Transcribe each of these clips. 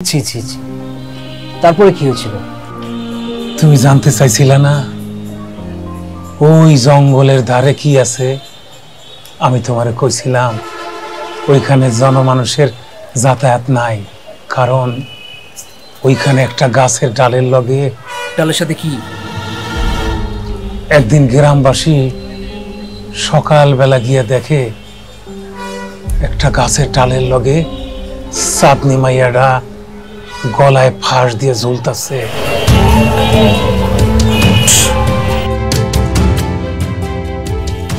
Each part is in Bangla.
ছি ছি ছি, তারপরে কি হয়েছিল? তুমি জানতে চাইছিলে না ওই জঙ্গলের ধারে কি আছে? আমি তোমারে কইছিলাম ওইখানে জনমানুষের যাতায়াত নাই, কারণ ওইখানে একটা গাছের ডালের লগে। ডালের সাথে কি? একদিন গ্রামবাসী সকালবেলা গিয়ে দেখে একটা গাছের ডালের লগে চাঁদনি মাইয়াডা গলায় ফাঁস দিয়ে ঝুলতাছে।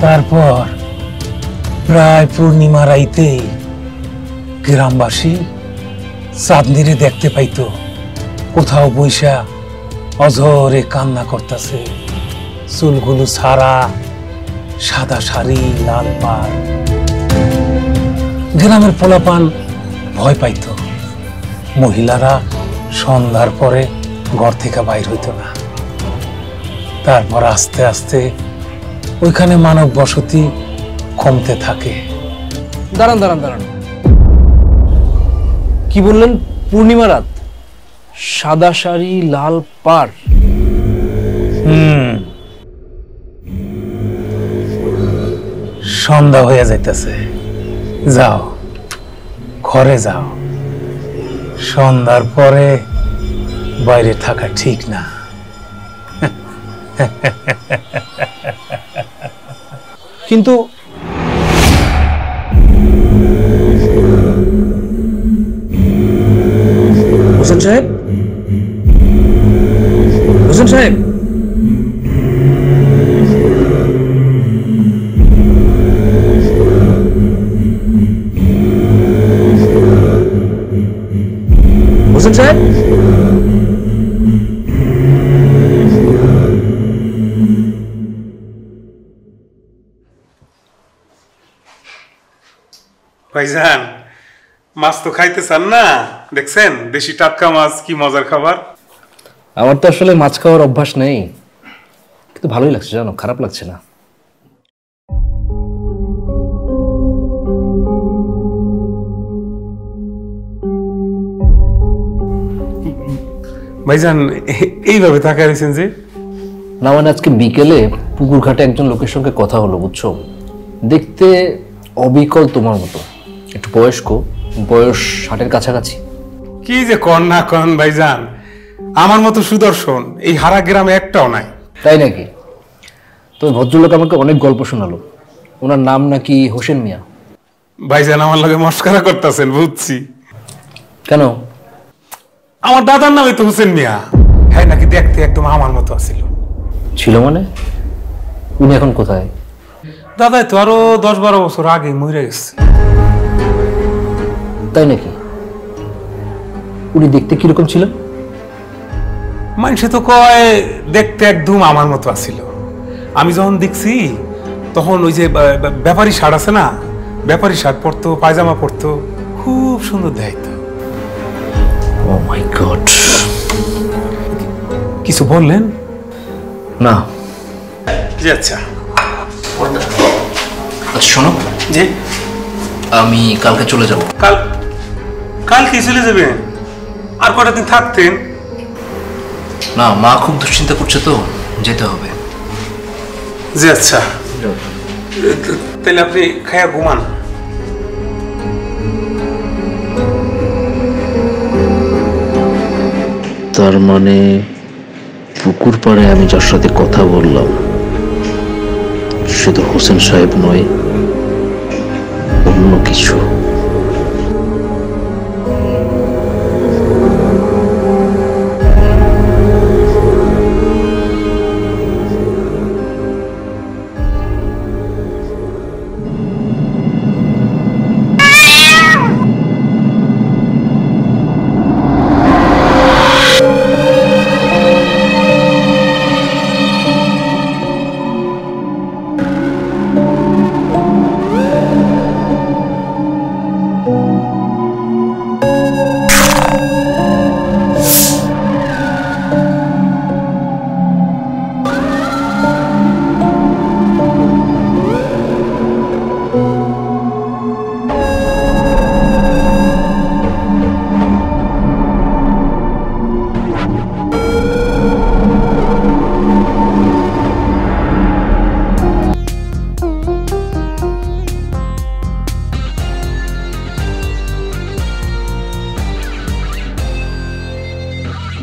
তারপর প্রায় পূর্ণিমা রাইতেই গ্রামবাসী চাঁদনিরে দেখতে পাইতো কোথাও বৈশা অঝরে কান্না করতেছে, চুলগুলো ছাড়া, সাদা শাড়ি, লাল পাড়। গ্রামের পোলাপান ভয় পাইত, মহিলারা সন্ধ্যার পরে ঘর থেকে বাইর হইত না। তারপর আস্তে আস্তে ওইখানে মানব বসতি কমতে থাকে। দাঁড়ান দাঁড়ান দাঁড়ান, কি বললেন? পূর্ণিমা রাত, সাদা শাড়ি, লাল পাড়। সন্ধ্যা হয়ে যাইতেছে, যাও ঘরে যাও, সন্ধ্যার পরে বাইরে থাকা ঠিক না। কিন্তু হোসেন সাহেব, হোসেন সাহেব, হোসেন সাহেব, ভাইজান মাছ তো খাইতে চান না? দেখছেন দেশি টাটকা মাছ, কি মজার খাবার। আমার তো আসলে মাছ খাওয়ার অভ্যাস নেই, কিন্তু ভালোই লাগছে, জানো, খারাপ লাগছে না। ভাইজান এইভাবে তাকায় রয়েছেন যে? না মানে আজকে বিকেলে পুকুর ঘাটে একজন লোকের সঙ্গে কথা হলো, বুঝছো? দেখতে অবিকল তোমার মতো, একটু বয়স্ক, বয়স 60-এর কাছাকাছি। কি যে কন না কন ভাইজান, আমার মতো সুদর্শন এই হারা গ্রামে একটাও নাই। তাই নাকি? তো ভদ্রলোক আমাকে অনেক গল্প শোনালো, ওনার নাম নাকি হোসেন মিয়া। ভাইজান আমার লগে মস্করা করতেছেন, বুঝছি। কেন? আমার দাদার নামই তো হোসেন মিয়া। হ্যাঁ নাকি দেখতে একদম আমার মতো আছিল। ছিল মানে? উনি এখন কোথায়? দাদাই তো আরো 10-12 বছর আগে মরে গেছে। তাই নাকি? উনি দেখতে কিরকম ছিল? মানুষে তো কয় দেখতে একদম আমার মতো আছিল। আমি যখন দেখছি তখন ওই যে ব্যাপারী শার্ট আছে না, ব্যাপারী শার্ট পরতো, পায়জামা পরতো, খুব সুন্দর দেখাইতো। ও মাই গড। কিছু বললেন? না। জি আচ্ছা। আচ্ছা শোনো, জি আমি কালকে চলে যাব। কাল কি চলে যাবেন? আর কটা দিন থাকতেন। না, মা খুব দুশ্চিন্তা করছে তো, যেতে হবে। জি আচ্ছা, তাহলে আপনি খায়া ঘুমান। তার মানে পুকুর পাড়ে আমি যার সাথে কথা বললাম সে তো হোসেন সাহেব নয়, অন্য কিছু।